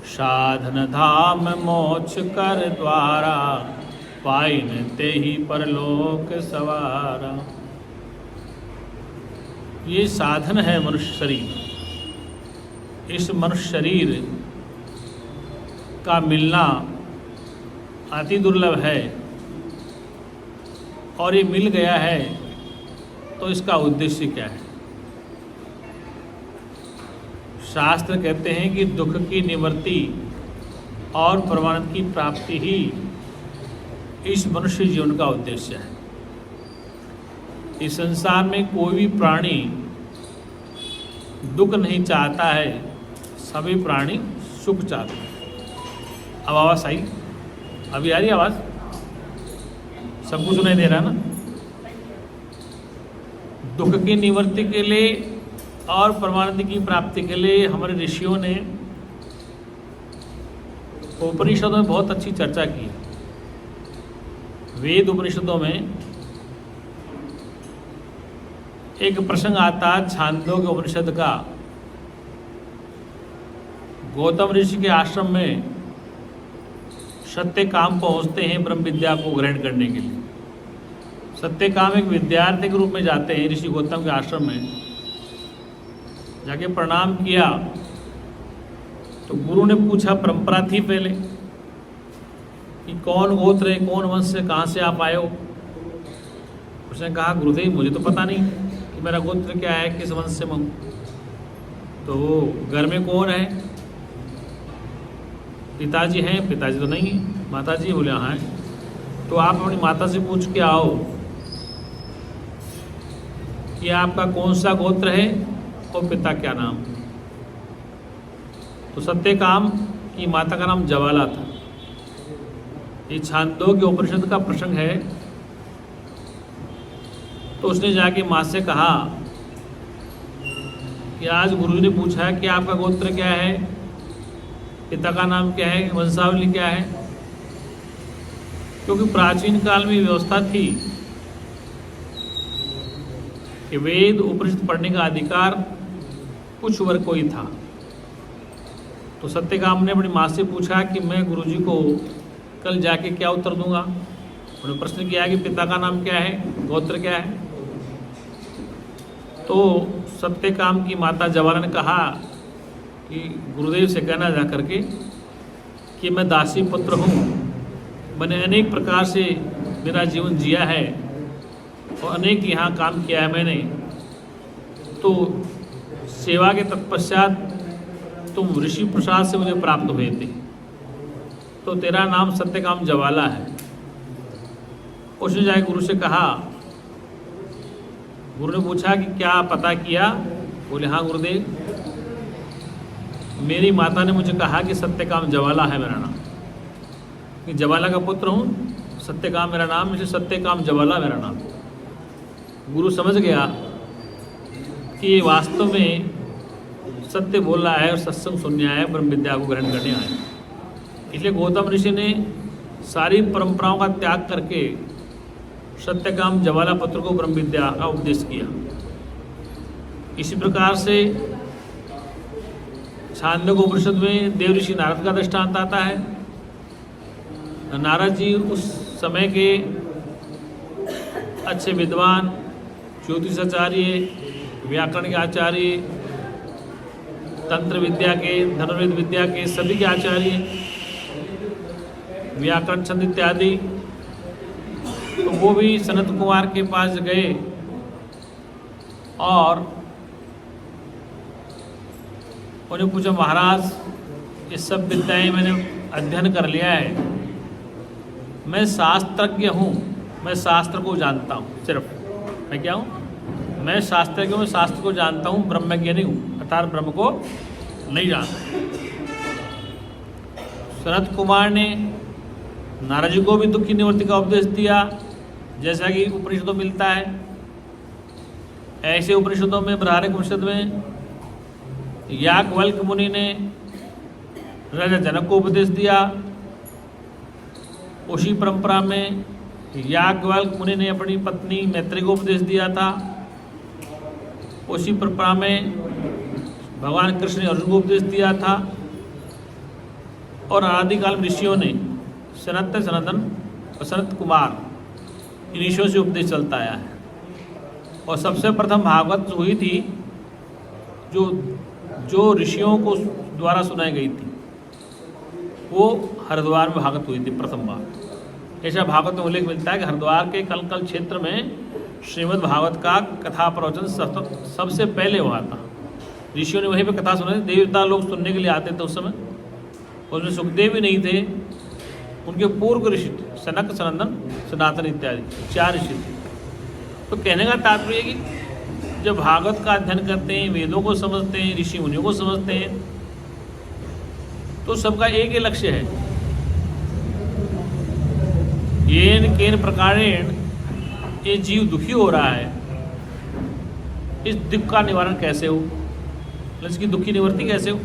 साधन धाम मोक्ष कर द्वारा, पाइन ते ही परलोक सवारा। ये साधन है मनुष्य शरीर। इस मनुष्य शरीर का मिलना अति दुर्लभ है, और ये मिल गया है तो इसका उद्देश्य क्या है? शास्त्र कहते हैं कि दुख की निवृत्ति और परमानंद की प्राप्ति ही इस मनुष्य जीवन का उद्देश्य है। इस संसार में कोई भी प्राणी दुख नहीं चाहता है, सभी प्राणी सुख चाहते हैं। अब आवाज़ आई? अभी आ रही आवाज़? सबको सुनाई दे रहा ना? दुख की निवृत्ति के लिए और परमानंद की प्राप्ति के लिए हमारे ऋषियों ने उपनिषदों में बहुत अच्छी चर्चा की। वेद उपनिषदों में एक प्रसंग आता छांदोग्य उपनिषद का। गौतम ऋषि के आश्रम में सत्यकाम पहुंचते हैं ब्रह्म विद्या को ग्रहण करने के लिए। सत्यकाम एक विद्यार्थी के रूप में जाते हैं ऋषि गौतम के आश्रम में। जाके प्रणाम किया तो गुरु ने पूछा, परंपरा थी पहले कि कौन गोत्र है, कौन वंश से, कहाँ से आप आए हो? उसने कहा, गुरुदेव मुझे तो पता नहीं कि मेरा गोत्र क्या है, किस वंश से मैं हूँ। तो घर में कौन है? पिताजी हैं? पिताजी तो नहीं है। माताजी? बोले हाँ है। तो आप अपनी माता से पूछ के आओ कि आपका कौन सा गोत्र है और पिता क्या नाम। तो सत्यकाम की माता का नाम ज्वाला था। ये छांदोग्य उपनिषद का प्रसंग है। तो उसने जाके माँ से कहा कि आज गुरु ने पूछा है कि आपका गोत्र क्या है, पिता का नाम क्या है, वंशावली क्या है। क्योंकि प्राचीन काल में व्यवस्था थी कि वेद उपनिषद पढ़ने का अधिकार कुछ वर्ग को ही था। तो सत्यकाम ने अपनी माँ से पूछा कि मैं गुरुजी को कल जाके क्या उत्तर दूंगा। उन्होंने प्रश्न किया कि पिता का नाम क्या है, गोत्र क्या है। तो सत्यकाम की माता ज्वाला ने कहा कि गुरुदेव से कहना जा करके कि मैं दासी पुत्र हूँ, मैंने अनेक प्रकार से मेरा जीवन जिया है और अनेक यहाँ काम किया है मैंने। तो सेवा के तत्पश्चात तुम ऋषि प्रसाद से मुझे प्राप्त हुए थे, तो तेरा नाम सत्यकाम ज्वाला है। उसने जाके गुरु से कहा। गुरु ने पूछा कि क्या पता किया? बोले हाँ गुरुदेव, मेरी माता ने मुझे कहा कि सत्यकाम ज्वाला है मेरा नाम, कि ज्वाला का पुत्र हूँ, सत्यकाम मेरा नाम, इसलिए सत्यकाम ज्वाला मेरा नाम। गुरु समझ गया कि ये वास्तव में सत्य बोल रहा है और सत्संग सुनने आया है, ब्रह्म विद्या को ग्रहण करने आया है। इसलिए गौतम ऋषि ने सारी परंपराओं का त्याग करके सत्यकाम ज्वाला पुत्र को ब्रह्म विद्या का उपदेश किया। इसी प्रकार से छांदोग्य उपनिषद में देव ऋषि नारद का दृष्टांत आता है। नारद जी उस समय के अच्छे विद्वान, ज्योतिषाचार्य, व्याकरण के आचार्य, तंत्र विद्या के, धनुर्वेद विद्या के, सभी के आचार्य, व्याकरण छंद इत्यादि। तो वो भी सनत कुमार के पास गए और उन्हें पूछा, महाराज ये सब विद्याएं मैंने अध्ययन कर लिया है, मैं शास्त्रज्ञ हूँ, मैं शास्त्र को जानता हूँ। सिर्फ मैं क्या हूँ? मैं शास्त्रज्ञ हूँ, मैं शास्त्र को जानता हूँ, ब्रह्मज्ञ नहीं हूँ, अर्थात ब्रह्म को नहीं जानता। सनत कुमार ने नारद जी को भी दुख की निवृत्ति का उपदेश दिया, जैसा कि उपनिषदों मिलता है। ऐसे उपनिषदों में बृहदारण्यक उपनिषद में याज्ञवल्क्य मुनि ने राजा जनक को उपदेश दिया। उसी परंपरा में याज्ञवल्क्य मुनि ने अपनी पत्नी मैत्री को उपदेश दिया था। उसी परंपरा में भगवान कृष्ण ने अर्जुन को उपदेश दिया था। और अनादिकाल में ऋषियों ने सनत सनातन और सनत कुमार इन ऋषियों से उपदेश चलता आया है। और सबसे प्रथम भागवत हुई थी जो ऋषियों को द्वारा सुनाई गई थी, वो हरिद्वार में भागवत हुई थी प्रथम बार। ऐसा भागवत में उल्लेख मिलता है कि हरिद्वार के कलकल क्षेत्र में श्रीमद् भागवत का कथा प्रवचन सबसे पहले हुआ था। ऋषियों ने वहीं पे कथा सुनाई, देवता लोग सुनने के लिए आते थे उस समय। उसमें सुखदेव भी नहीं थे, उनके पूर्व ऋषि सनक, सनंदन, सनातन इत्यादि 4 ऋषि थे। तो कहने का तात्पर्य है कि जब भागवत का अध्ययन करते हैं, वेदों को समझते हैं, ऋषि मुनियों को समझते हैं, तो सबका एक ही लक्ष्य है, येन केन प्रकारेण ये जीव दुखी हो रहा है, इस दुख का निवारण कैसे हो, इसकी दुखी निवृत्ति कैसे हो।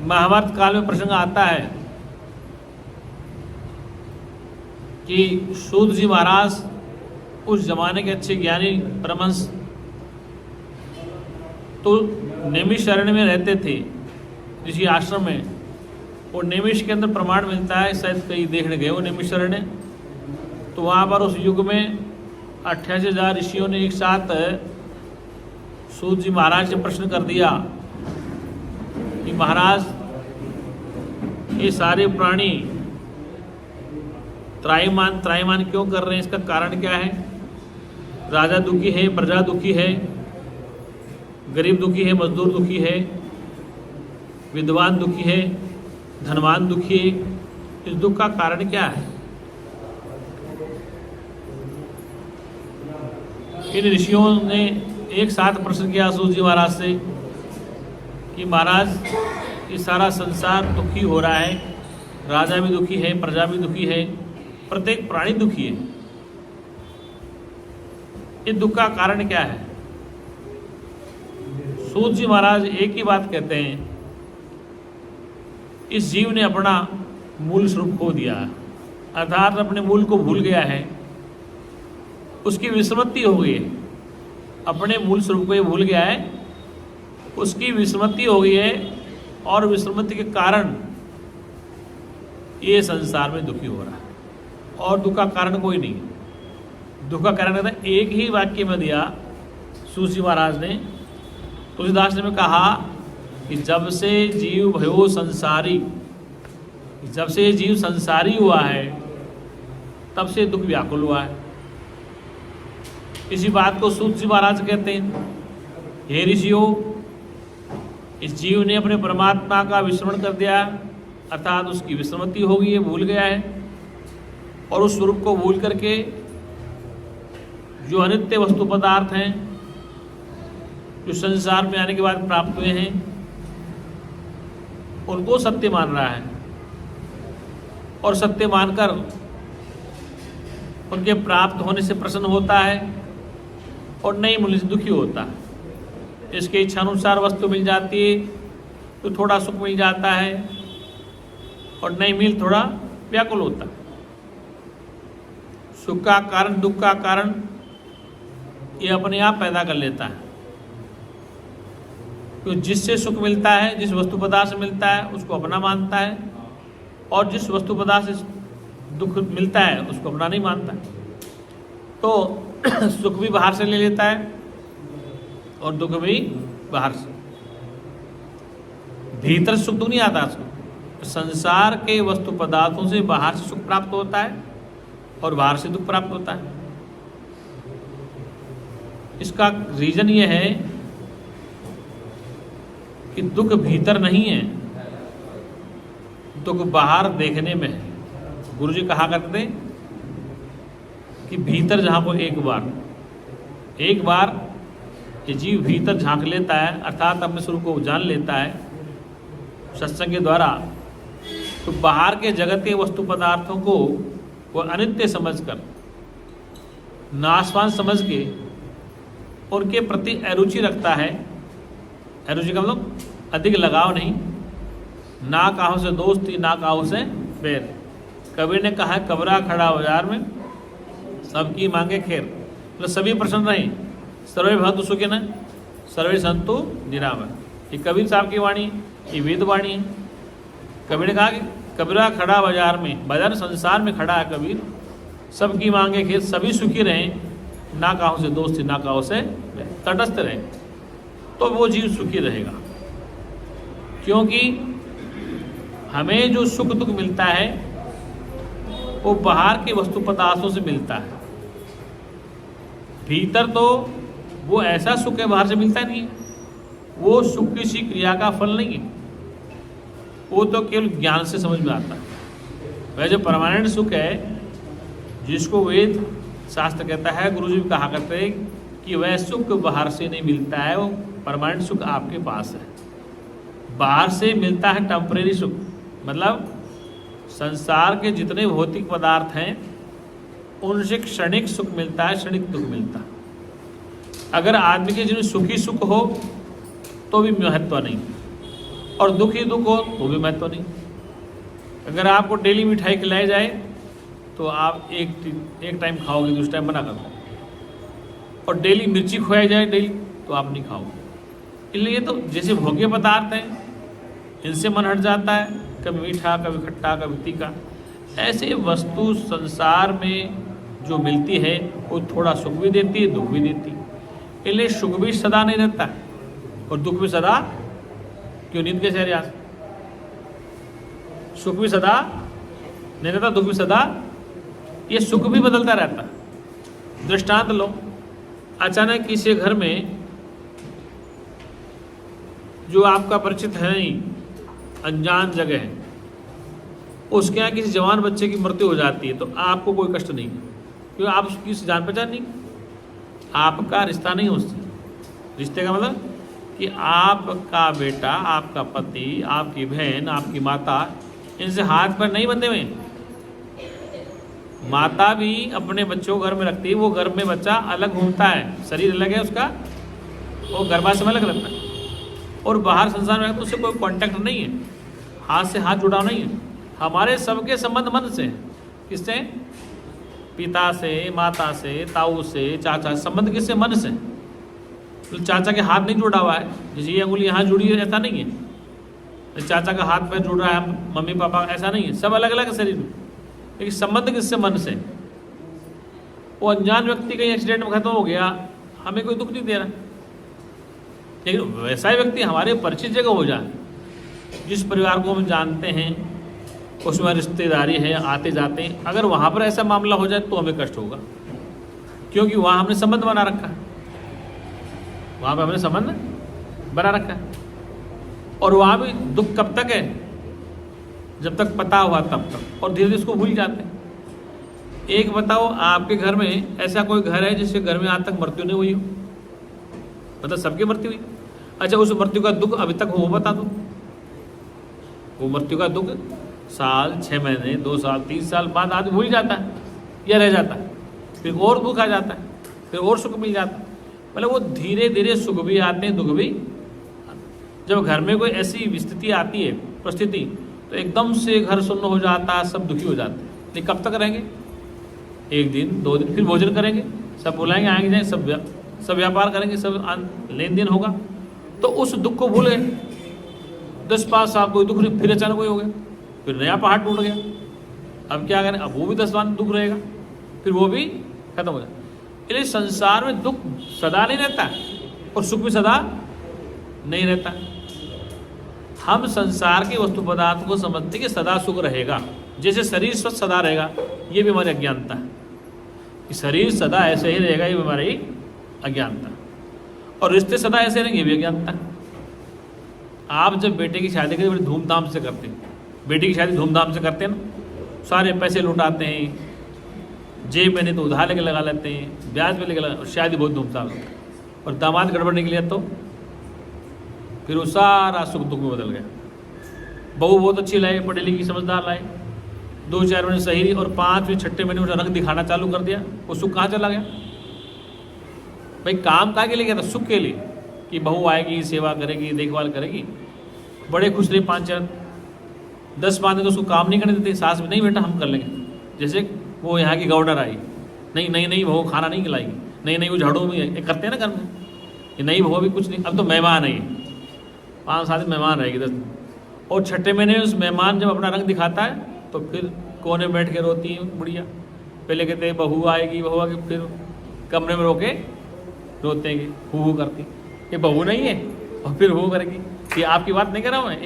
महाभारत काल में प्रसंग आता है कि सूत जी महाराज उस जमाने के अच्छे ज्ञानी परमहंस तो नैमिषारण्य में रहते थे, ऋषि आश्रम में। और नैमिष के अंदर प्रमाण मिलता है, शायद कई देखने गए वो नैमिषारण्य, तो वहाँ पर उस युग में 88,000 ऋषियों ने एक साथ सूत जी महाराज से प्रश्न कर दिया कि महाराज ये सारे प्राणी त्रायमान क्यों कर रहे हैं, इसका कारण क्या है। राजा दुखी है, प्रजा दुखी है, गरीब दुखी है, मजदूर दुखी है, विद्वान दुखी है, धनवान दुखी है, इस दुख का कारण क्या है। इन ऋषियों ने एक साथ प्रश्न किया सूत जी महाराज से कि महाराज ये सारा संसार दुखी हो रहा है, राजा भी दुखी है, प्रजा भी दुखी है, प्रत्येक प्राणी दुखी है, इस दुख का कारण क्या है। सूत जी महाराज एक ही बात कहते हैं, इस जीव ने अपना मूल स्वरूप खो दिया, अर्थात अपने मूल को भूल गया है, उसकी विस्मृति हो गई है, अपने मूल स्वरूप को ये भूल गया है, उसकी विस्मृति हो गई है, और विस्मृति के कारण ये संसार में दुखी हो रहा है। और दुख का कारण कोई नहीं, दुख का कारण कहता है, एक ही वाक्य में दिया सूत जी महाराज ने, तुलसीदास ने कहा कि जब से जीव भयो संसारी, जब से जीव संसारी हुआ है तब से दुख व्याकुल हुआ है। इसी बात को सूत जी महाराज कहते हैं, हे ऋषियों, इस जीव ने अपने परमात्मा का विस्मरण कर दिया, अर्थात उसकी विस्मृति हो गई है, भूल गया है, और उस स्वरूप को भूल करके जो अनित्य वस्तु पदार्थ हैं, जो संसार में आने के बाद प्राप्त हुए हैं, उनको सत्य मान रहा है, और सत्य मानकर उनके प्राप्त होने से प्रसन्न होता है, और नहीं मिलने से दुखी होता है। इसके इच्छानुसार वस्तु मिल जाती है तो थोड़ा सुख मिल जाता है, और नहीं मिल थोड़ा व्याकुल होता है। सुख का कारण, दुख का कारण ये अपने आप पैदा कर लेता है। तो जिससे सुख मिलता है, जिस वस्तु पदार्थ से मिलता है, उसको अपना मानता है, और जिस वस्तु पदार्थ से दुख मिलता है उसको अपना नहीं मानता। तो सुख भी बाहर से ले लेता है और दुख भी बाहर से, भीतर सुख दुख नहीं आता उसको। संसार के वस्तु पदार्थों से बाहर से सुख प्राप्त होता है और बाहर से दुख प्राप्त होता है। इसका रीजन ये है कि दुख भीतर नहीं है, दुख बाहर देखने में है। गुरु जी कहा करते कि भीतर झांको एक बार ये जीव भीतर झांक लेता है, अर्थात अपने स्वरूप को जान लेता है सत्संग के द्वारा, तो बाहर के जगत के वस्तु पदार्थों को वह अनित्य समझकर, नाशवान समझ के उनके प्रति अरुचि रखता है। अरुचि का मतलब अधिक लगाव नहीं, ना काहों से दोस्ती ना काहों से बैर। कबीर ने कहा, कबरा खड़ा बाजार में सबकी मांगे खैर, मतलब सभी प्रसन्न रहें, सर्वे भवन्तु सुखिनः सर्वे सन्तु निरामय। ये कबीर साहब की वाणी, ये वेद वाणी है। कबीर ने कहा कि कबीरा खड़ा बाजार में, बाजार संसार में खड़ा है कबीर, सबकी मांगे खेत, सभी सुखी रहें, ना काहों से दोस्ती ना काहों से तटस्थ रहें, तो वो जीव सुखी रहेगा। क्योंकि हमें जो सुख दुख मिलता है वो बाहर के वस्तु पदार्थों से मिलता है, भीतर तो वो ऐसा सुख है बाहर से मिलता नहीं है। वो सुख किसी क्रिया का फल नहीं है, वो तो केवल ज्ञान से समझ में आता है। वह जो परमानेंट सुख है, जिसको वेद शास्त्र कहता है, गुरु जी कहा करते हैं कि वह सुख बाहर से नहीं मिलता है, वो परमानेंट सुख आपके पास है। बाहर से मिलता है टेम्परेरी सुख, मतलब संसार के जितने भौतिक पदार्थ हैं उनसे क्षणिक सुख मिलता है, क्षणिक दुख मिलता है। अगर आदमी के जीवन में सुखी सुख हो तो भी महत्व नहीं, और दुखी दुख हो तो भी महत्व नहीं। अगर आपको डेली मिठाई खिलाई जाए तो आप एक टाइम खाओगे, दूसरा टाइम बना कर, और डेली मिर्ची खुआई जाए डेली तो आप नहीं खाओगे। इसलिए तो जैसे भोग्य पदार्थ हैं इनसे मन हट जाता है, कभी मीठा कभी खट्टा कभी तीखा, ऐसे वस्तु संसार में जो मिलती है वो थोड़ा सुख भी देती है, दुख भी देती है। इसलिए सुख भी सदा नहीं रहता और दुख भी सदा, क्यों नींद कैसे आ, सुख भी सदा नहीं रहता, दुख भी सदा, ये सुख भी बदलता रहता। दृष्टांत लो, अचानक किसी घर में जो आपका परिचित है नहीं, अनजान जगह है, उसके यहाँ किसी जवान बच्चे की मृत्यु हो जाती है तो आपको कोई कष्ट नहीं, क्योंकि आप उसकी जान पहचान नहीं, आपका रिश्ता नहीं उससे। रिश्ते का मतलब कि आपका बेटा, आपका पति, आपकी बहन, आपकी माता, इनसे हाथ पर नहीं बंधे हुए। माता भी अपने बच्चों को घर में रखती है, वो घर में बच्चा अलग घूमता है, शरीर अलग है उसका, वो गर्भाशय में अलग लगता है, और बाहर संसार में तो उससे कोई कांटेक्ट नहीं है, हाथ से हाथ जुड़ाव नहीं है। हमारे सबके संबंध मन से, किससे? पिता से, माता से, ताऊ से, चाचा, संबंध किससे? मन से। तो चाचा के हाथ नहीं जुड़ा हुआ है, जैसे ये अंगुली यहाँ जुड़ी है ऐसा नहीं है, चाचा का हाथ पैर जुड़ रहा है, मम्मी पापा, ऐसा नहीं है, सब अलग अलग शरीर में, लेकिन संबंध किससे? मन से। वो अनजान व्यक्ति कहीं एक्सीडेंट में खत्म हो गया, हमें कोई दुख नहीं दे रहा, लेकिन वैसा ही व्यक्ति हमारे परिचित जगह हो जाए, जिस परिवार को हम जानते हैं, उसमें रिश्तेदारी है, आते जाते हैं, अगर वहाँ पर ऐसा मामला हो जाए तो हमें कष्ट होगा, क्योंकि वहाँ हमने संबंध बना रखा है, वहाँ पर हमने संबंध बना रखा है। और वहाँ भी दुख कब तक है? जब तक पता हुआ तब तक, और धीरे धीरे इसको भूल जाते हैं। एक बताओ, आपके घर में ऐसा कोई घर है जिसके घर में आज तक मृत्यु नहीं हुई हो? मतलब सबकी मृत्यु हुई। अच्छा, उस मृत्यु का दुख अभी तक हो, वो बता दो। वो मृत्यु का दुख साल, 6 महीने, 2 साल, 3 साल बाद आदमी भूल जाता है या रह जाता है, फिर और दुख आ जाता है, फिर और सुख मिल जाता है। मतलब वो धीरे धीरे सुख भी आते हैं, दुख भी। जब घर में कोई ऐसी स्थिति आती है, परिस्थिति, तो एकदम से घर सुन्न हो जाता है, सब दुखी हो जाते हैं। लेकिन कब तक रहेंगे? 1 दिन 2 दिन, फिर भोजन करेंगे, सब बुलाएंगे, आएंगे जाएंगे, सब व्यापार करेंगे, सब लेन देन होगा, तो उस दुख को भूल गए। 10-5 साल कोई दुख नहीं, फिर अचानक कोई हो गया, फिर नया पहाड़ टूट गया, अब क्या करें? अब वो भी 10 साल दुख रहेगा, फिर वो भी खत्म हो जाए। इसलिए संसार में दुख सदा नहीं रहता और सुख भी सदा नहीं रहता। हम संसार के वस्तु पदार्थ को समझते कि सदा सुख रहेगा, जैसे शरीर स्वस्थ सदा रहेगा, ये भी हमारी अज्ञानता है कि शरीर सदा ऐसे ही रहेगा, ये भी हमारी अज्ञानता। और रिश्ते सदा ऐसे रहेंगे, ये भी अज्ञानता। आप जब बेटे की शादी करें बड़ी धूमधाम से करते हैं, बेटी की शादी धूमधाम से करते हैं ना, सारे पैसे लुटाते हैं, जेब में नहीं तो उधार लेके लगा लेते हैं, ब्याज पे लेके लगा, और शादी बहुत धूमधाम होती है। और दामाद गड़बड़ निकले तो फिर वो सारा सुख दुख में बदल गया। बहू बहुत अच्छी लाए, पढ़ी लिखी समझदार लाए, 2-4 महीने सही रही, और 5वें-6ठे महीने में रंग दिखाना चालू कर दिया, वो सुख कहाँ चला गया? भाई काम काहे के लिए गया था? सुख के लिए, कि बहू आएगी, सेवा करेगी, देखभाल करेगी, बड़े खुश रहे। 5-10 दिन तो उसको काम नहीं करने देते, सास भी नहीं, बेटा हम कर लेंगे। जैसे वो यहाँ की गवर्नर आई, नहीं बहू खाना नहीं खिलाएगी, नहीं वो झाड़ू में करते हैं ना घर में, ये नहीं बहू भी कुछ नहीं, अब तो मेहमान है, 5-7 दिन मेहमान रहेगी 10 दिन, और छठे महीने उस मेहमान जब अपना रंग दिखाता है तो फिर कोने में बैठ के रोती है बुढ़िया। पहले कहते हैं बहू आएगी, फिर कमरे में रोके रोते हैं, हू करती, ये बहू नहीं है, और फिर हू करेगी। ये आपकी बात नहीं कर रहा हूँ मैं,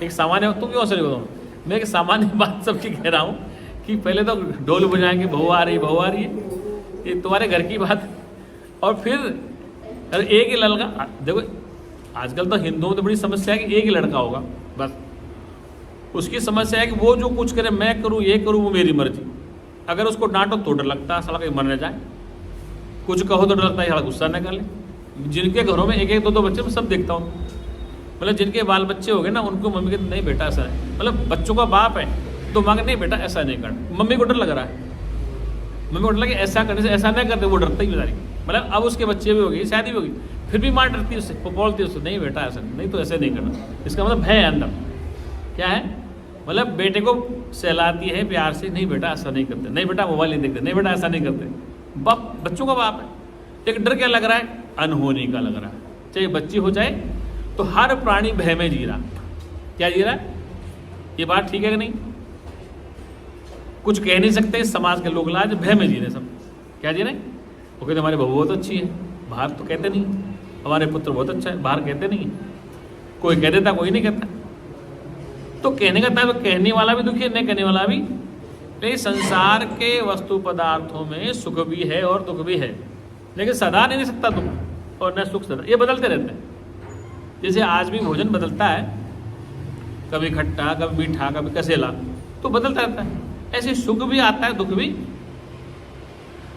एक सामान्य, तुम क्यों हंस रहे हो? मैं एक सामान्य बात सबकी कह रहा हूँ कि पहले तो ढोल बजाएंगे, बहू आ रही है, ये तुम्हारे घर की बात। और फिर एक ही लड़का, देखो आजकल तो हिंदुओं में तो बड़ी समस्या है कि एक ही लड़का होगा बस। उसकी समस्या है कि वो जो कुछ करे मैं करूँ, ये करूँ, वो मेरी मर्जी। अगर उसको डांटो तो डर लगता है साला कहीं मर न जाए, कुछ कहो तो डर लगता है साला गुस्सा न कर ले। जिनके घरों में एक एक दो दो बच्चे, मैं सब देखता हूँ, मतलब जिनके बाल बच्चे हो गए ना, उनको मम्मी कहते नहीं बेटा ऐसा है, मतलब बच्चों का बाप है तो मांग नहीं बेटा ऐसा नहीं करना। मम्मी को डर लग रहा है, मम्मी को डर लगे ऐसा करने से, ऐसा नहीं करते, वो डरता ही बेचारी। मतलब अब उसके बच्चे भी हो गए, शादी भी हो गई, फिर भी माँ डरती है उससे, वो बोलती है उससे नहीं बेटा ऐसा नहीं, तो ऐसे नहीं करना। इसका मतलब है अंदर क्या है, मतलब बेटे को सहलाती है प्यार से, नहीं बेटा ऐसा नहीं करते, नहीं बेटा मोबाइल नहीं देखते, नहीं बेटा ऐसा नहीं करते। बाप बच्चों का बाप है। एक डर क्या लग रहा है, अनहोनी का लग रहा है। चाहे बच्ची हो जाए तो हर प्राणी भय में जी रहा। क्या जी रहा है, ये बात ठीक है कि नहीं? कुछ कह नहीं सकते, समाज के लोग लाज भय में जी रहे सब। क्या जी रहे? वो कहते हमारी बहू बहुत अच्छी है, बाहर तो कहते नहीं, हमारे पुत्र बहुत अच्छा है, बाहर कहते नहीं। कोई कह देता, कोई नहीं कहता। तो कहने का था, तो कहने वाला भी दुखी है, नहीं कहने वाला भी। लेकिन संसार के वस्तु पदार्थों में सुख भी है और दुख भी है, लेकिन सदा नहीं सकता दुख और न सुख सदा, ये बदलते रहते हैं। जैसे आज भी भोजन बदलता है, कभी खट्टा, कभी मीठा, कभी कसेला, तो बदलता रहता है। ऐसे सुख भी आता है, दुख भी।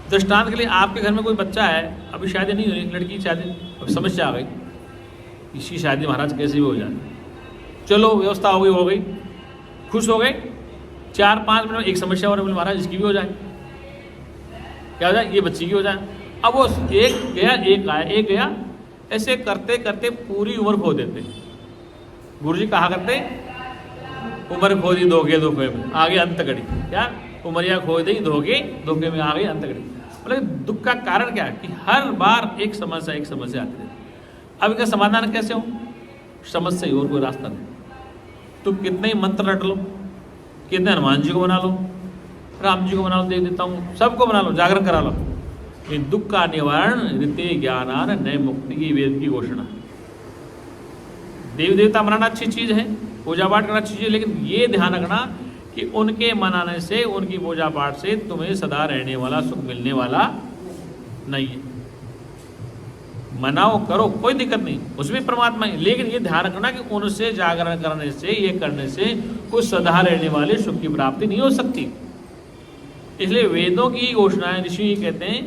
दृष्टांत के लिए आपके घर में कोई बच्चा है, अभी शादी नहीं हुई, लड़की की शादी, अब समस्या आ गई, इसकी शादी महाराज कैसे भी हो जाए, चलो व्यवस्था हो गई, खुश हो गए। 4-5 मिनट में एक समस्या और बोले महाराज इसकी भी हो जाए, क्या हो जाए, ये बच्ची की हो जाए। अब वो एक गया, एक आया, एक गया, ऐसे करते करते पूरी उम्र खो देते। गुरुजी कहा करते, उम्र खो दी धोखे धोखे में, आगे अंत घड़ी। क्या उमरिया खो दी धोखे धोखे में, आगे अंत घड़ी। मतलब दुख का कारण क्या है कि हर बार एक समस्या आती रहती। अब इसका समाधान कैसे हो? समस्या ही, और कोई रास्ता नहीं। तुम कितने ही मंत्र रट लो, कितने हनुमान जी को बना लो, राम जी को बना लो, देख देता हूँ, सबको बना लो, जागरण करा लो, लेकिन दुख का निवारण रीते ज्ञानान नए मुक्ति की वेद की घोषणा। देवी देवता मनाना अच्छी चीज़ है, पूजा पाठ करना अच्छी चीज़ है, लेकिन ये ध्यान रखना कि उनके मनाने से, उनकी पूजा पाठ से तुम्हें सदा रहने वाला सुख मिलने वाला नहीं है। मनाओ करो, कोई दिक्कत नहीं, उसमें परमात्मा है, लेकिन ये ध्यान रखना कि उनसे जागरण करने से, ये करने से कुछ सदा रहने वाले सुख की प्राप्ति नहीं हो सकती। इसलिए वेदों की घोषणा है, ऋषि ये कहते हैं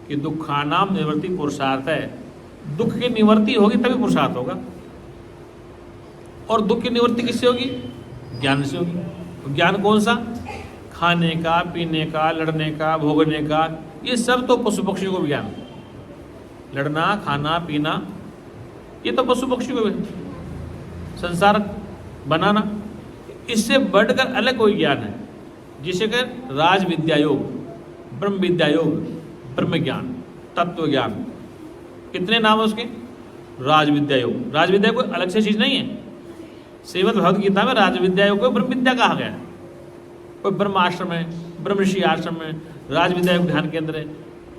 कि दुखानाम निवृत्ति पुरुषार्थ है। दुख की निवृत्ति होगी तभी पुरुषार्थ होगा। और दुख की निवृत्ति किससे होगी? ज्ञान से होगी। ज्ञान कौन सा? खाने का, पीने का, लड़ने का, भोगने का, ये सब तो पशु पक्षियों को ज्ञान। लड़ना, खाना, पीना, ये तो पशु पक्षियों को, संसार बनाना, इससे बढ़कर अलग कोई ज्ञान है जिसे कर राज विद्या योग, ब्रह्म विद्या योग, ब्रह्म ज्ञान, तत्व ज्ञान। कितने नाम है उसके? राज विद्या योग। राज विद्या कोई अलग से चीज़ नहीं है। श्रीमद् भगवद गीता में राज विद्या योग को ब्रह्म विद्या कहा गया है। कोई ब्रह्म आश्रम है, ब्रह्म ऋषि आश्रम में राज विद्या योग ध्यान केंद्र है,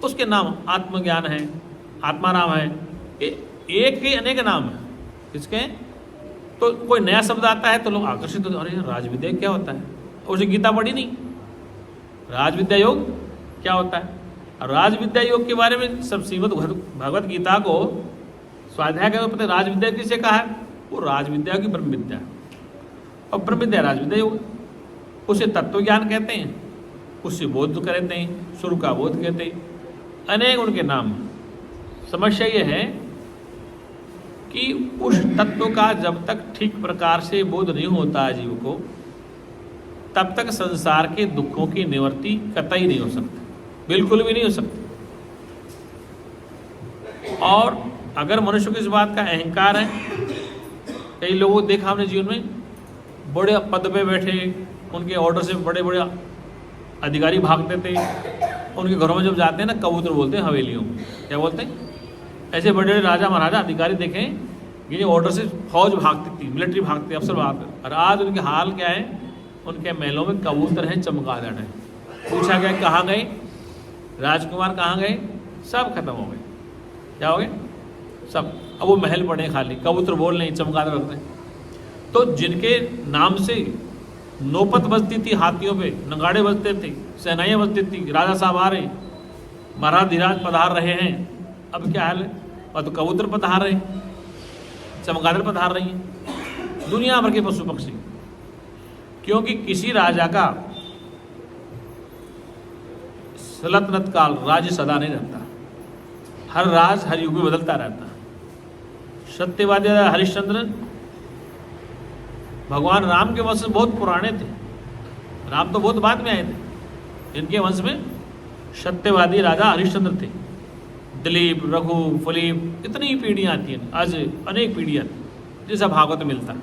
उसके नाम आत्मज्ञान है, आत्माराम है, ये एक के अनेक नाम है। किसके? तो कोई नया शब्द आता है तो लोग आकर्षित होते, अरे राज विद्या क्या होता है? उसे गीता पढ़ी नहीं, राज विद्या योग क्या होता है? और राज विद्या योग के बारे में सब श्रीमद् भगवद गीता को स्वाध्याय का पता, राज विद्या किसे कहा है? वो राज विद्या की ब्रह्म विद्या, और ब्रह्म विद्या राज विद्या योग। उसे तत्व ज्ञान कहते हैं, उससे बोध कहते हैं, सुर का बोध कहते हैं, अनेक उनके नाम। समस्या ये है कि उस तत्व का जब तक ठीक प्रकार से बोध नहीं होता जीव को, तब तक संसार के दुखों की निवृत्ति कतई नहीं हो सकती, बिल्कुल भी नहीं हो सकती। और अगर मनुष्य को इस बात का अहंकार है, कई लोगों को देखा हमने जीवन में, बड़े पद पे बैठे, उनके ऑर्डर से बड़े बड़े अधिकारी भागते थे, उनके घरों में जब जाते हैं ना, कबूतर बोलते हैं हवेलियों में, क्या बोलते हैं? ऐसे बड़े बड़े राजा महाराजा अधिकारी देखें ये ऑर्डर से फौज भागती थी, मिलिट्री भागती, अफसर भागते। और आज उनके हाल क्या है? उनके महलों में कबूतर हैं, चमगादड़ हैं। पूछा गया कहाँ गए राजकुमार, कहाँ गए? सब खत्म हो गए। क्या हो गए? सब। अब वो महल पड़े खाली, कबूतर बोल नहीं, चमगादड़ रखते हैं। तो जिनके नाम से नौपत बजती थी, हाथियों पे नगाड़े बजते थे, सेनाइयाँ बजती थी, राजा साहब आ रहे, महाराज धीराज पधार रहे हैं, अब क्या हाल है? और तो कबूतर पधार रहे, चमगादड़ पधार रही हैं, दुनिया भर के पशु पक्षी। क्योंकि किसी राजा का सल्तनत काल, राज्य सदा नहीं रहता, हर राज हर युग में बदलता रहता। सत्यवादी हरिश्चंद्र भगवान राम के वंश बहुत पुराने थे, राम तो बहुत बाद में आए थे। इनके वंश में सत्यवादी राजा हरिश्चंद्र थे। दिलीप, रघु, फलीप, इतनी पीढ़ियाँ आती हैं, आज अनेक पीढ़ियाँ जैसा भागवत मिलता।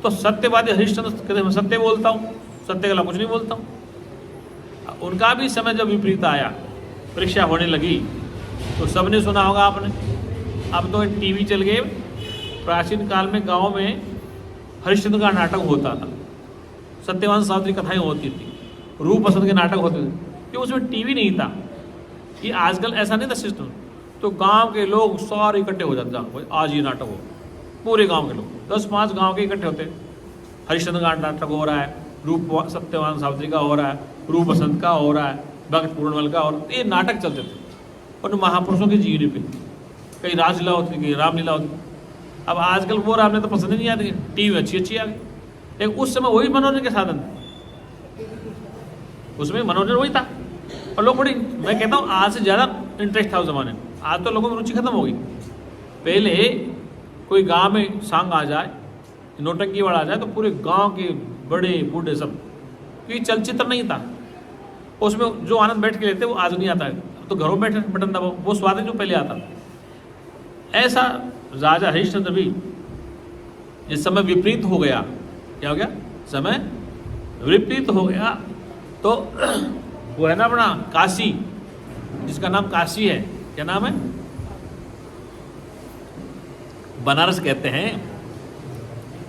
तो सत्यवादी हरिश्चंद्र कहते मैं सत्य बोलता हूँ, सत्य के अलावा कुछ नहीं बोलता हूँ। उनका भी समय जब विपरीत आया, परीक्षा होने लगी, तो सबने सुना होगा आपने। अब तो टीवी चल गए। प्राचीन काल में गाँव में हरिश्चंद्र का नाटक होता था, सत्यवान सावित्री कथाएं होती थी, रूप बसंत के नाटक होते थे, क्योंकि उसमें टीवी नहीं था। ये आजकल ऐसा नहीं था सिस्टम। तो गांव के लोग सारे इकट्ठे हो जाते, आज ये नाटक हो, पूरे गांव के लोग 10-5 गांव के इकट्ठे होते, हरिश्चंद्र का नाटक हो रहा है, रूप सत्यवान सावित्री का हो रहा है, रूप बसंत का हो रहा है, भक्त पूर्णमल का, और ये नाटक चलते थे। और महापुरुषों की जीवनी पे कहीं राजलीला होती, कहीं रामलीला होती। अब आजकल वो रामलीला तो पसंद ही नहीं आती, टीवी अच्छी आ गई। लेकिन उस समय वही मनोरंजन के साधन थे, उसमें मनोरंजन वही था। और लोग बड़ी, मैं कहता हूँ आज से ज़्यादा इंटरेस्ट था उस ज़माने में। आज तो लोगों में रुचि खत्म हो गई। पहले कोई गांव में सांग आ जाए, नौटंकी वाला आ जाए, तो पूरे गांव के बड़े बूढ़े सब, क्योंकि चलचित्र नहीं था उसमें, जो आनंद बैठ के लेते वो आज नहीं आता है। तो घरों बैठे बटन दबाओ, वो स्वाद है जो पहले आता था। ऐसा राजा हरिश्चंद्र भी जिस समय विपरीत हो गया, क्या हो गया? समय विपरीत हो गया। तो वो है ना अपना काशी, जिसका नाम काशी है, क्या नाम है? बनारस कहते हैं।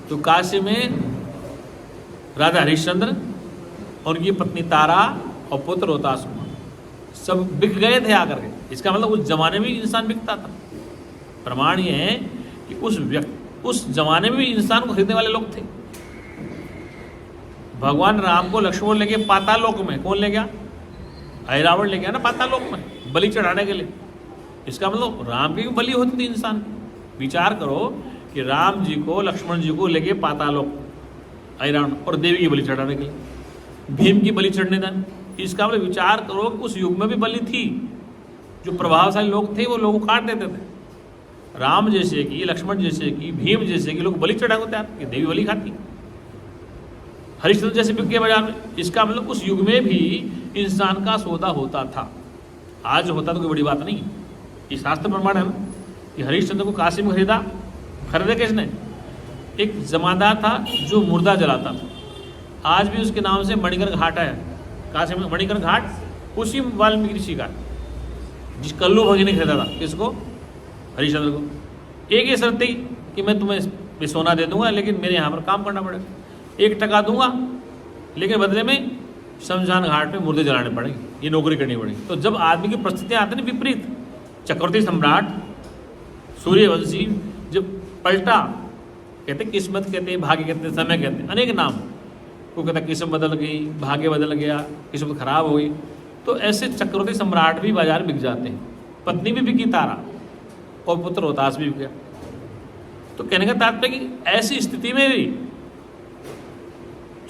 तो काशी में राजा हरिश्चंद्र, उनकी पत्नी तारा और पुत्र होताशुमा सब बिक गए थे आकर के। इसका मतलब उस जमाने में इंसान बिकता था। प्रमाण ये है कि उस जमाने में भी इंसान को खरीदने वाले लोग थे। भगवान राम को लक्ष्मण लेके पातालोक में, कौन ले गया? ऐरावण ले गया ना पातालोक में, बलि चढ़ाने के लिए। इसका मतलब राम की भी बलि होती थी इंसान। विचार करो कि राम जी को, लक्ष्मण जी को लेके पातालोक, ऐरावण, और देवी की बलि चढ़ाने के लिए, भीम की बलि चढ़ने था। इसका मतलब विचार करो कि उस युग में भी बलि थी। जो प्रभावशाली लोग थे वो लोगों को काट देते थे। राम जैसे कि, लक्ष्मण जैसे कि, भीम जैसे कि लोग बलि चढ़ाने को तैयार, कि देवी बलि खाती। हरिश्चंद्र जैसे बिक गए बाजार में। इसका मतलब उस युग में भी इंसान का सौदा होता था। आज होता तो कोई बड़ी बात नहीं। ये शास्त्र प्रमाण है ना कि हरिश्चंद्र को काशी में खरीदे किसने? एक जमादार था जो मुर्दा जलाता था। आज भी उसके नाम से मणिकर घाट है काशी में। मणिकर घाट उसी वाल्मीकि ऋषि का, जिस कल्लू भगी ने खरीदा था। किसको? हरिश्चंद्र को। एक ही शर्त थी कि मैं तुम्हें सोना दे दूंगा, लेकिन मेरे यहाँ पर काम करना पड़ेगा। 1 टका दूंगा, लेकिन बदले में शमशान घाट में मुर्दे जलाने पड़ेंगे, ये नौकरी करनी पड़ेगी। तो जब आदमी की परिस्थितियाँ आती हैं विपरीत, चक्रवर्ती सम्राट सूर्यवंशी जब पलटा, कहते किस्मत कहते हैं, भाग्य कहते हैं, समय कहते हैं, अनेक नाम। कोई कहता किस्मत बदल गई, भाग्य बदल गया, किस्मत खराब हो गई। तो ऐसे चक्रवर्ती सम्राट भी बाजार बिक जाते हैं। पत्नी भी बिकी तारा, और पुत्र होताश भी बिक गया। तो कहने का तात्पर्य कि ऐसी स्थिति में भी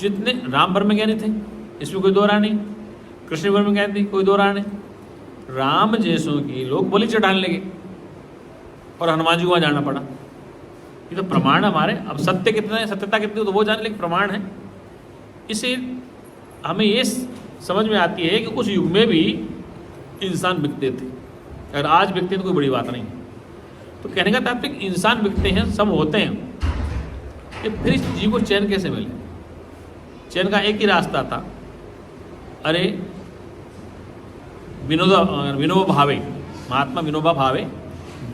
जितने राम ब्रह्म ज्ञानी थे, इसमें कोई दो राय नहीं। कृष्ण ब्रह्म ज्ञानी थे, कोई दो राय नहीं। राम जैसों की लोग बलि चढ़ाने लगे और हनुमान जी को वहाँ जाना पड़ा। ये तो प्रमाण हमारे। अब सत्य कितना है, सत्यता कितनी तो वो जाने, लेकिन प्रमाण है। इसे हमें ये समझ में आती है कि उस युग में भी इंसान बिकते थे, अगर आज बिकते हैं तो कोई बड़ी बात नहीं। तो कहने का तात्पर्य इंसान बिकते हैं, सब होते हैं, कि फिर इस जीव को चैन कैसे मिले? चैन का एक ही रास्ता था। अरे विनोबा भावे, महात्मा विनोबा भावे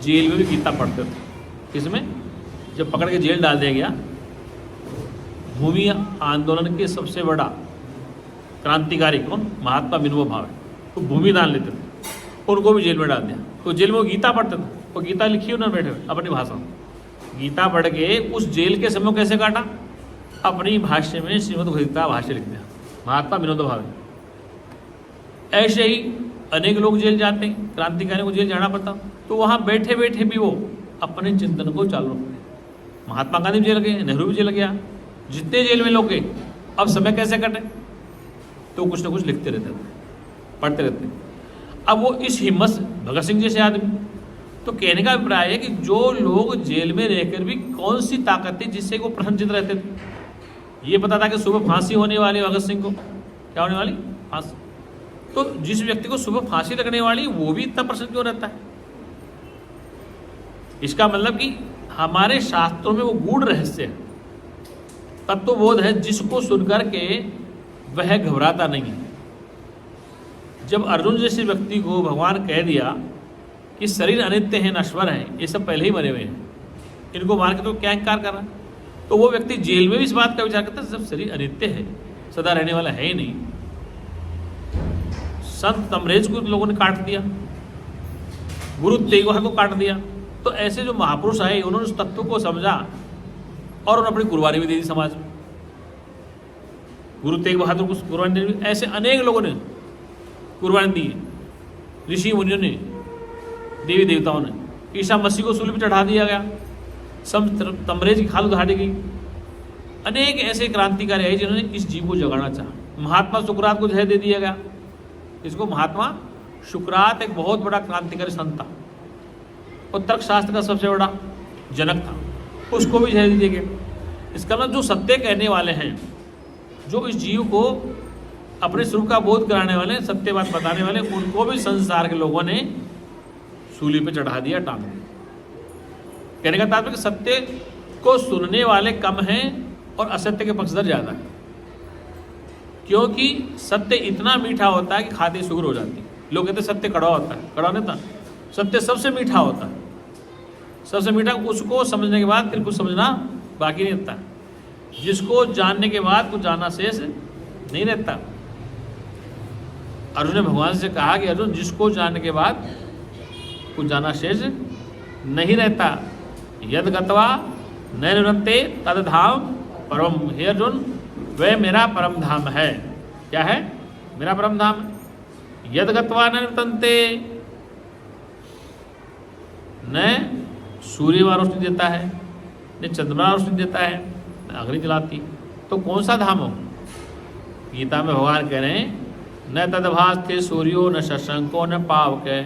जेल में भी गीता पढ़ते थे। किसमें? जब पकड़ के जेल डाल दिया गया, भूमि आंदोलन के सबसे बड़ा क्रांतिकारी कौन? महात्मा विनोबा भावे, तो भूमि दान लेते थे, उनको भी जेल में डाल दिया। तो जेल में वो गीता पढ़ते थे, वो गीता लिखी उन्होंने बैठे हुए अपनी भाषा में, गीता पढ़ के उस जेल के समय कैसे काटा? अपनी भाष्य में श्रीमद् गीता भाष्य लिख दिया, महात्मा विनोबा भावे। ऐसे ही अनेक लोग जेल जाते हैं, क्रांतिकारियों को जेल जाना पड़ता, तो वहाँ बैठे बैठे भी वो अपने चिंतन को चालू रखते। महात्मा गांधी जेल गए, नेहरू भी जेल गया, जितने जेल में लोग गए, अब समय कैसे कटे? तो कुछ ना कुछ लिखते रहते थे, पढ़ते रहते। अब वो इस हिम्मत से, भगत सिंह जैसे आदमी, तो कहने का अभिप्राय है कि जो लोग जेल में रहकर भी कौन सी ताकत थी जिससे वो प्रसन्नचित रहते थे? ये पता था कि सुबह फांसी होने वाली भगत सिंह को, क्या होने वाली? फांसी। तो जिस व्यक्ति को सुबह फांसी लगने वाली, वो भी इतना प्रसन्न क्यों रहता है? इसका मतलब कि हमारे शास्त्रों में वो गूढ़ रहस्य है, तत्वबोध है, जिसको सुनकर के वह घबराता नहीं है। जब अर्जुन जैसे व्यक्ति को भगवान कह दिया कि शरीर अनित्य है, नश्वर है, ये सब पहले ही मरे हुए हैं, इनको मार के तो क्या इंकार कर रहा है? तो वो व्यक्ति जेल में भी इस बात का विचार करता है, जब शरीर अनित्य है, सदा रहने वाला है ही नहीं। संत तमरेज को लोगों ने काट दिया, गुरु तेग बहादुर को काट दिया। तो ऐसे जो महापुरुष आए, उन्होंने उस तत्व को समझा और उन्होंने अपनी कुर्बानी भी दे दी समाज में। गुरु तेग बहादुर को कुर्बानी दे दी, ऐसे अनेक लोगों ने कुर्बानी दी, ऋषि मुनियों ने, देवी देवताओं ने। ईसा मसीह को सूली पर चढ़ा दिया गया, संत तमरेज की खाल उधारी गई। अनेक ऐसे क्रांतिकारी आए जिन्होंने इस जीव को जगाना चाहा। महात्मा सुकरात को जहर दे दिया गया। इसको महात्मा सुकरात एक बहुत बड़ा क्रांतिकारी संत था और तर्कशास्त्र का सबसे बड़ा जनक था, उसको भी जहर दिया गया। इसका मतलब जो सत्य कहने वाले हैं, जो इस जीव को अपने स्वरूप का बोध कराने वाले, सत्य बात बताने वाले, उनको भी संसार के लोगों ने सूली पे चढ़ा दिया, टांग दिया। कहने का तात्पर्य सत्य को सुनने वाले कम हैं और असत्य के पक्षधर ज़्यादा है, क्योंकि सत्य इतना मीठा होता है कि खाते ही शुगर हो जाती है। लोग कहते सत्य कड़वा होता है, कड़वा नहीं था, सत्य सबसे मीठा होता है, सबसे मीठा। उसको समझने के बाद फिर कुछ समझना बाकी नहीं रहता, जिसको जानने के बाद कुछ जानना शेष नहीं रहता। अर्जुन ने भगवान से कहा कि अर्जुन, जिसको जानने के बाद कुछ जानना शेष नहीं रहता, यद गत्वा न निवृत्ते तद धाम परम। हे अर्जुन, वह मेरा परम धाम है। क्या है? मेरा परम धाम। यद गत्वा न निवृत्ते, न सूर्य व रोशनी देता है, न चंद्रमा रोशनी देता है, न अग्नि जलाती, तो कौन सा धाम हो? गीता में भगवान कह रहे हैं, न तदभास्ते सूर्यो न शशंको न पावके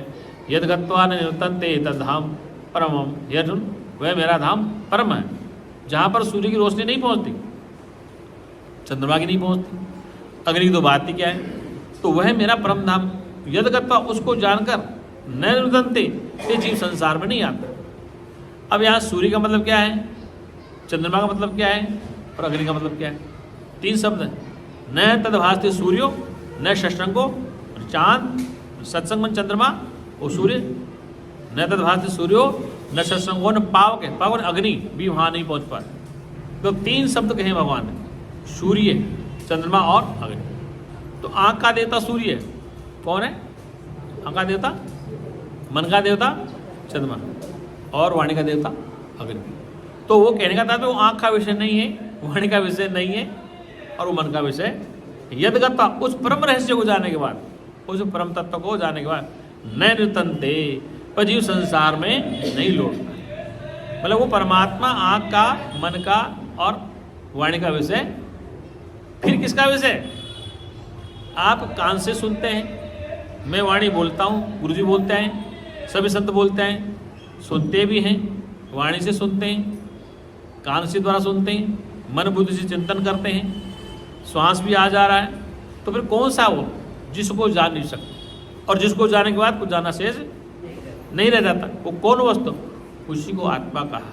यद गत्वा न निवृत्ते तद धाम परमम। हे अर्जुन, वह मेरा धाम परम है, जहाँ पर सूर्य की रोशनी नहीं पहुँचती, चंद्रमा की नहीं पहुँचती, अग्नि की तो बात ही क्या है। तो वह मेरा परम धाम। यद गत्वा, उसको जानकर, न निवृत्ते, ये जीव संसार में नहीं आता। अब यहाँ सूर्य का मतलब क्या है, चंद्रमा का मतलब क्या है और अग्नि का मतलब क्या है? तीन शब्द हैं। न तदभास्ते सूर्यो न शशंको, चांद, सत्संग में चंद्रमा और सूर्य। न तदभास्ते सूर्यो न शशंको न पावक, पावक अग्नि भी वहाँ नहीं पहुँच पाते। तो तीन शब्द कहे भगवान ने, सूर्य, चंद्रमा और अग्नि। तो आँख का देवता सूर्य है, कौन है? आँख का देवता, मन का देवता चंद्रमा, और वाणी का देवता अग्नि। तो वो कहने का था तो वो आँख का विषय नहीं है, वाणी का विषय नहीं है, और वो मन का विषय। यदगत्वा, उस परम रहस्य को जानने के बाद, उस परम तत्व को जानने के बाद, न निवृत्ते, पर जीव संसार में नहीं लौटता। मतलब वो परमात्मा आँख का, मन का और वाणी का विषय। फिर किसका विषय? आप कान से सुनते हैं, मैं वाणी बोलता हूँ, गुरुजी बोलते हैं, सभी संत बोलते हैं, सुनते भी हैं, वाणी से सुनते हैं, कान से द्वारा सुनते हैं, मन बुद्धि से चिंतन करते हैं, श्वास भी आ जा रहा है। तो फिर कौन सा वो जिसको जान नहीं सकते, और जिसको जानने के बाद कुछ जाना शेष नहीं रह जाता? वो कौन वस्तु? उसी को आत्मा कहा,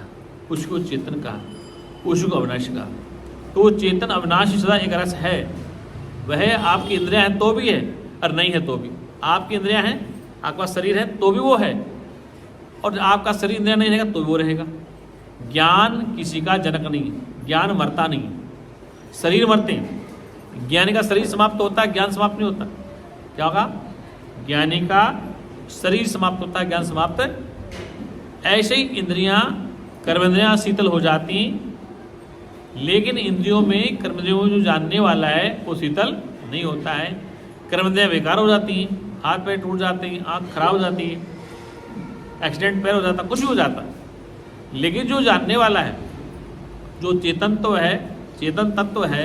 उसी को चेतन कहा, उसी को अविनाशी कहा। तो वो चेतन अविनाशी सदा एक रस है। वह आपकी इंद्रियां हैं तो भी है, और नहीं है तो भी। आपकी इंद्रियां हैं, आपका शरीर है तो भी वो है, और आपका शरीर इंद्रियां नहीं रहेगा तो भी वो रहेगा। ज्ञान किसी का जनक नहीं, ज्ञान मरता नहीं, शरीर मरते हैं। ज्ञानी का शरीर समाप्त होता है, ज्ञान समाप्त नहीं होता। क्या होगा? ज्ञानी का शरीर समाप्त होता है, ज्ञान समाप्त है। ऐसे ही इंद्रियां, कर्मेंद्रियां शीतल हो जाती, लेकिन इंद्रियों में, कर्मेंद्रियों में जो जानने वाला है वो शीतल नहीं होता है। कर्मेंद्रियां बेकार हो जाती हैं, हाथ पैर टूट जाते हैं, आँख खराब हो जाती है, एक्सीडेंट पैर हो जाता, कुछ भी हो जाता। लेकिन जो जानने वाला है, जो चेतन तो है, चेतन तत्व है,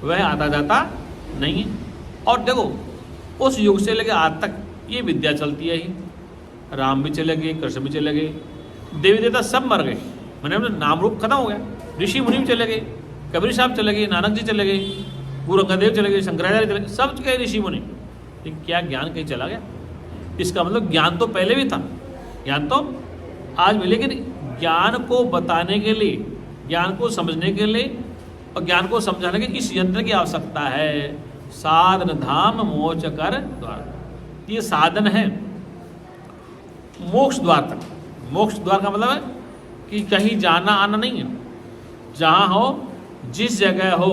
वह आता जाता नहीं है। और देखो, उस युग से लेकर आज तक ये विद्या चलती है ही। राम भी चले गए, कृष्ण भी चले गए, देवी देवता सब मर गए, मैंने नाम रूप खत्म हो गया। ऋषि मुनि भी चले गए, कबीर साहब चले गए, नानक जी चले गए, गुरु अंगद देव चले गए, शंकराचार्य चले गए, सब गए ऋषि मुनि। लेकिन क्या ज्ञान कहीं चला गया? इसका मतलब ज्ञान तो पहले भी था, ज्ञान तो आज भी, लेकिन ज्ञान को बताने के लिए, ज्ञान को समझने के लिए और ज्ञान को समझाने के इस यंत्र की आवश्यकता है। साधन धाम मोक्ष कर द्वार, ये साधन है मोक्ष द्वार तक। मोक्ष द्वार का मतलब है कि कहीं जाना आना नहीं है, जहाँ हो, जिस जगह हो,